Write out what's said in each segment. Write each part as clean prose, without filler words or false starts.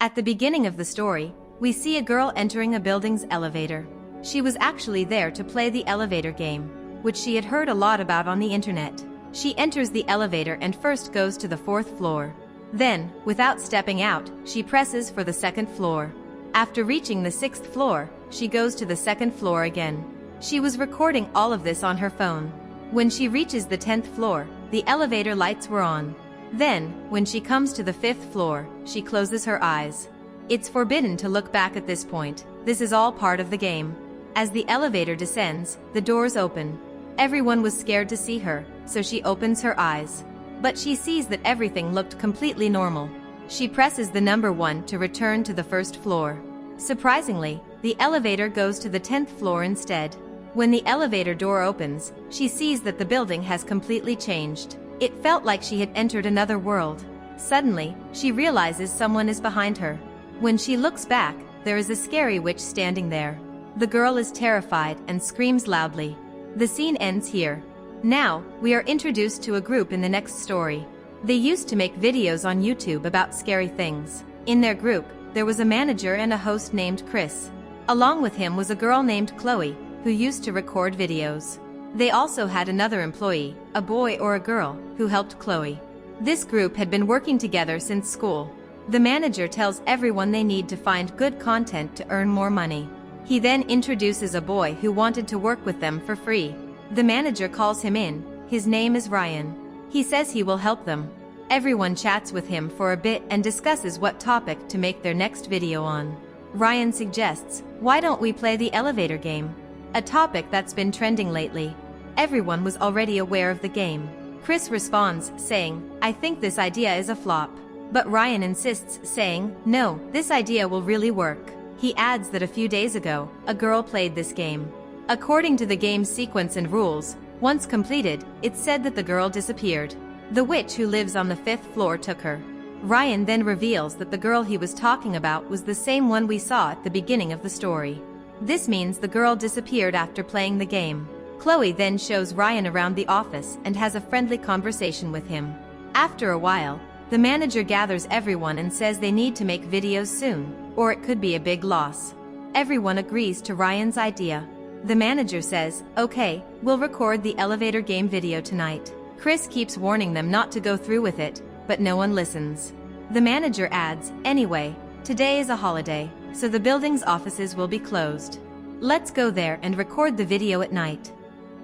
At the beginning of the story, we see a girl entering a building's elevator. She was actually there to play the elevator game, which she had heard a lot about on the internet. She enters the elevator and first goes to the 4th floor. Then, without stepping out, she presses for the 2nd floor. After reaching the 6th floor, she goes to the 2nd floor again. She was recording all of this on her phone. When she reaches the 10th floor, the elevator lights were on. Then, when she comes to the 5th floor, she closes her eyes. It's forbidden to look back at this point. This is all part of the game. As the elevator descends, the doors open. Everyone was scared to see her, so she opens her eyes. But she sees that everything looked completely normal. She presses the number 1 to return to the 1st floor. Surprisingly, the elevator goes to the 10th floor instead. When the elevator door opens, she sees that the building has completely changed. It felt like she had entered another world. Suddenly, she realizes someone is behind her. When she looks back, there is a scary witch standing there. The girl is terrified and screams loudly. The scene ends here. Now, we are introduced to a group in the next story. They used to make videos on YouTube about scary things. In their group, there was a manager and a host named Chris. Along with him was a girl named Chloe, who used to record videos. They also had another employee, a boy or a girl, who helped Chloe. This group had been working together since school. The manager tells everyone they need to find good content to earn more money. He then introduces a boy who wanted to work with them for free. The manager calls him in. His name is Ryan. He says he will help them. Everyone chats with him for a bit and discusses what topic to make their next video on. Ryan suggests, "Why don't we play the elevator game?" A topic that's been trending lately. Everyone was already aware of the game. Chris responds, saying, "I think this idea is a flop." But Ryan insists, saying, "No, this idea will really work." He adds that a few days ago, a girl played this game. According to the game's sequence and rules, once completed, it said that the girl disappeared. The witch who lives on the 5th floor took her. Ryan then reveals that the girl he was talking about was the same one we saw at the beginning of the story. This means the girl disappeared after playing the game. Chloe then shows Ryan around the office and has a friendly conversation with him. After a while, the manager gathers everyone and says they need to make videos soon, or it could be a big loss. Everyone agrees to Ryan's idea. The manager says, "Okay, we'll record the elevator game video tonight." Chris keeps warning them not to go through with it, but no one listens. The manager adds, "Anyway, today is a holiday, so the building's offices will be closed. Let's go there and record the video at night."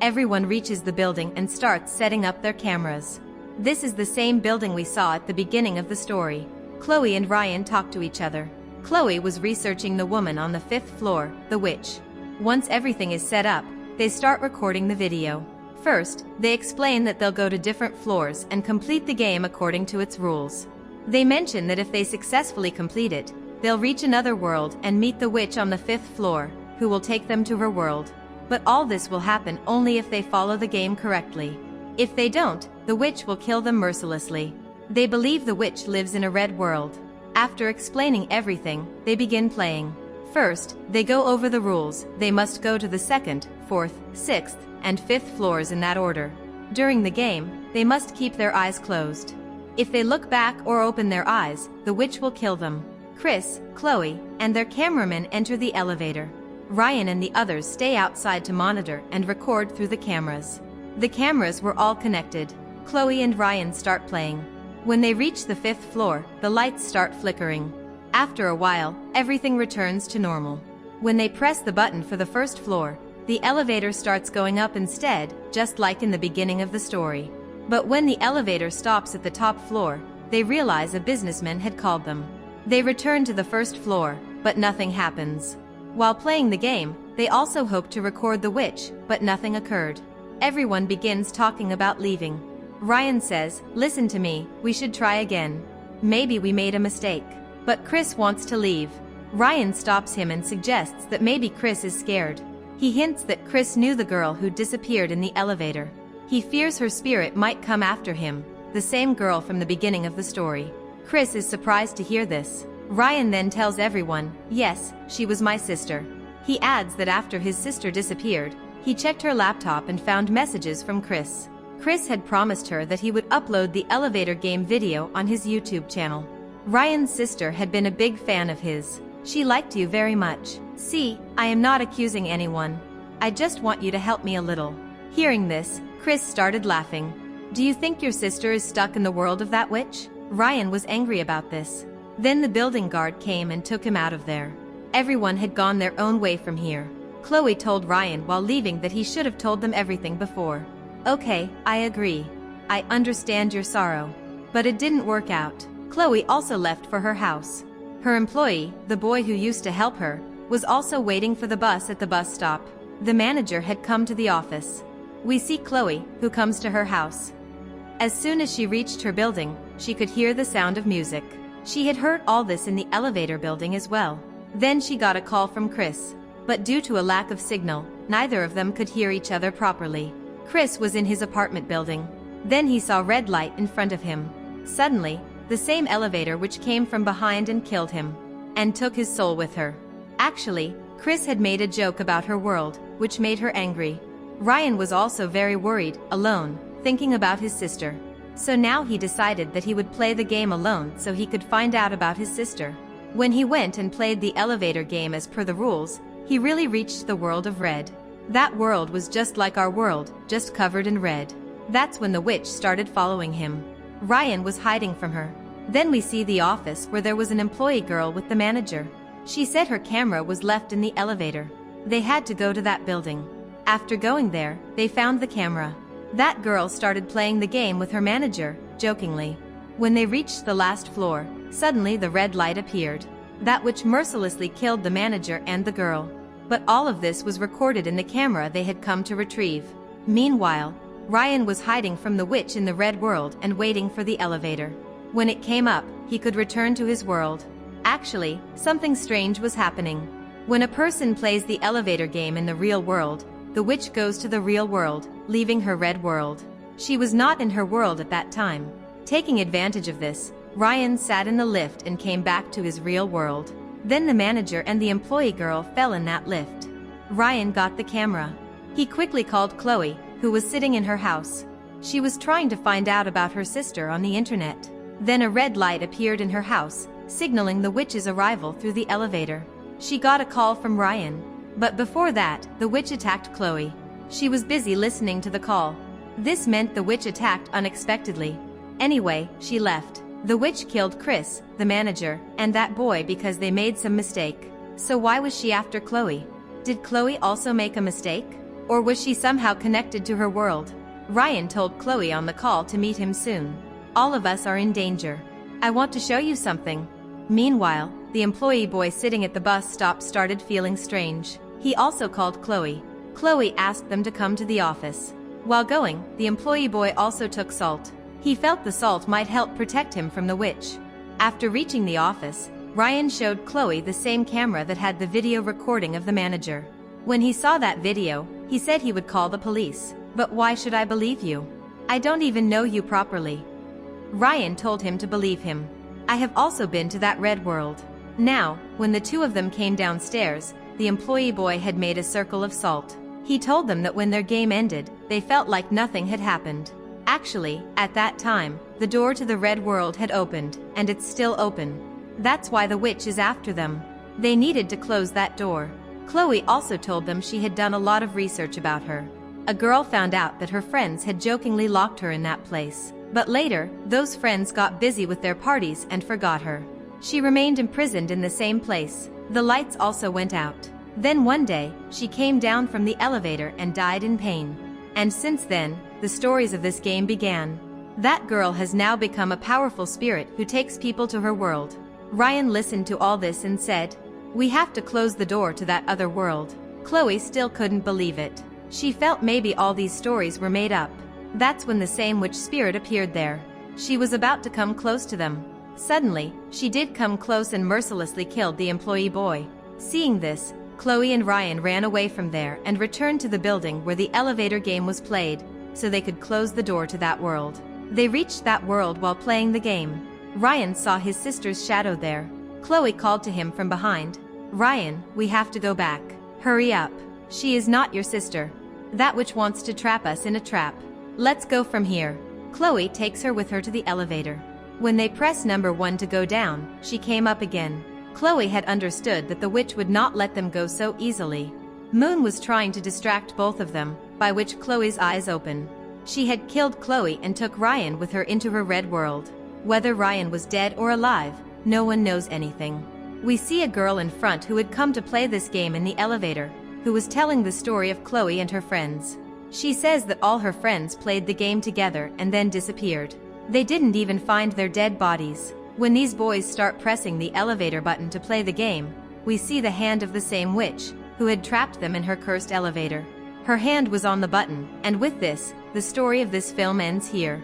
Everyone reaches the building and starts setting up their cameras. This is the same building we saw at the beginning of the story. Chloe and Ryan talk to each other. Chloe was researching the woman on the 5th floor, the witch. Once everything is set up, they start recording the video. First, they explain that they'll go to different floors and complete the game according to its rules. They mention that if they successfully complete it, they'll reach another world and meet the witch on the 5th floor, who will take them to her world. But all this will happen only if they follow the game correctly. If they don't, the witch will kill them mercilessly. They believe the witch lives in a red world. After explaining everything, they begin playing. First, they go over the rules. They must go to the 2nd, 4th, 6th, and 5th floors in that order. During the game, they must keep their eyes closed. If they look back or open their eyes, the witch will kill them. Chris, Chloe, and their cameraman enter the elevator. Ryan and the others stay outside to monitor and record through the cameras. The cameras were all connected. Chloe and Ryan start playing. When they reach the 5th floor, the lights start flickering. After a while, everything returns to normal. When they press the button for the 1st floor, the elevator starts going up instead, just like in the beginning of the story. But when the elevator stops at the top floor, they realize a businessman had called them. They return to the 1st floor, but nothing happens. While playing the game, they also hoped to record the witch, but nothing occurred. Everyone begins talking about leaving. Ryan says, "Listen to me, we should try again. Maybe we made a mistake." But Chris wants to leave. Ryan stops him and suggests that maybe Chris is scared. He hints that Chris knew the girl who disappeared in the elevator. He fears her spirit might come after him, the same girl from the beginning of the story. Chris is surprised to hear this. Ryan then tells everyone, "Yes, she was my sister." He adds that after his sister disappeared, he checked her laptop and found messages from Chris. Chris had promised her that he would upload the elevator game video on his YouTube channel. Ryan's sister had been a big fan of his. She liked you very much. See, I am not accusing anyone. I just want you to help me a little. Hearing this, Chris started laughing. Do you think your sister is stuck in the world of that witch? Ryan was angry about this. Then the building guard came and took him out of there. Everyone had gone their own way from here. Chloe told Ryan while leaving that he should have told them everything before. Okay, I agree. I understand your sorrow. But it didn't work out. Chloe also left for her house. Her employee, the boy who used to help her, was also waiting for the bus at the bus stop. The manager had come to the office. We see Chloe, who comes to her house. As soon as she reached her building, she could hear the sound of music. She had heard all this in the elevator building as well. Then she got a call from Chris. But due to a lack of signal, neither of them could hear each other properly. Chris was in his apartment building. Then he saw red light in front of him. Suddenly, the same elevator which came from behind and killed him. And took his soul with her. Actually, Chris had made a joke about her world, which made her angry. Ryan was also very worried, alone, thinking about his sister. So now he decided that he would play the game alone so he could find out about his sister. When he went and played the elevator game as per the rules, he really reached the world of red. That world was just like our world, just covered in red. That's when the witch started following him. Ryan was hiding from her. Then we see the office where there was an employee girl with the manager. She said her camera was left in the elevator. They had to go to that building. After going there, they found the camera. That girl started playing the game with her manager, jokingly. When they reached the last floor, suddenly the red light appeared. That which mercilessly killed the manager and the girl. But all of this was recorded in the camera they had come to retrieve. Meanwhile, Ryan was hiding from the witch in the red world and waiting for the elevator. When it came up, he could return to his world. Actually, something strange was happening. When a person plays the elevator game in the real world, the witch goes to the real world, leaving her red world. She was not in her world at that time. Taking advantage of this, Ryan sat in the lift and came back to his real world. Then the manager and the employee girl fell in that lift. Ryan got the camera. He quickly called Chloe, who was sitting in her house. She was trying to find out about her sister on the internet. Then a red light appeared in her house, signaling the witch's arrival through the elevator. She got a call from Ryan. But before that, the witch attacked Chloe. She was busy listening to the call. This meant the witch attacked unexpectedly. Anyway, she left. The witch killed Chris, the manager, and that boy because they made some mistake. So why was she after Chloe? Did Chloe also make a mistake? Or was she somehow connected to her world? Ryan told Chloe on the call to meet him soon. All of us are in danger. I want to show you something. Meanwhile, the employee boy sitting at the bus stop started feeling strange. He also called Chloe. Chloe asked them to come to the office. While going, the employee boy also took salt. He felt the salt might help protect him from the witch. After reaching the office, Ryan showed Chloe the same camera that had the video recording of the manager. When he saw that video, he said he would call the police. But why should I believe you? I don't even know you properly. Ryan told him to believe him. I have also been to that red world. Now, when the two of them came downstairs, the employee boy had made a circle of salt. He told them that when their game ended, they felt like nothing had happened. Actually, at that time, the door to the red world had opened, and it's still open. That's why the witch is after them. They needed to close that door. Chloe also told them she had done a lot of research about her. A girl found out that her friends had jokingly locked her in that place. But later, those friends got busy with their parties and forgot her. She remained imprisoned in the same place. The lights also went out. Then one day, she came down from the elevator and died in pain. And since then, the stories of this game began. That girl has now become a powerful spirit who takes people to her world. Ryan listened to all this and said, "We have to close the door to that other world." Chloe still couldn't believe it. She felt maybe all these stories were made up. That's when the same witch spirit appeared there. She was about to come close to them. Suddenly, she did come close and mercilessly killed the employee boy. Seeing this, Chloe and Ryan ran away from there and returned to the building where the elevator game was played, so they could close the door to that world. They reached that world while playing the game. Ryan saw his sister's shadow there. Chloe called to him from behind. "Ryan, we have to go back. Hurry up. She is not your sister. That witch wants to trap us in a trap. Let's go from here." Chloe takes her with her to the elevator. When they pressed number 1 to go down, she came up again. Chloe had understood that the witch would not let them go so easily. Moon was trying to distract both of them, by which Chloe's eyes open. She had killed Chloe and took Ryan with her into her red world. Whether Ryan was dead or alive, no one knows anything. We see a girl in front who had come to play this game in the elevator, who was telling the story of Chloe and her friends. She says that all her friends played the game together and then disappeared. They didn't even find their dead bodies. When these boys start pressing the elevator button to play the game, we see the hand of the same witch, who had trapped them in her cursed elevator. Her hand was on the button, and with this, the story of this film ends here.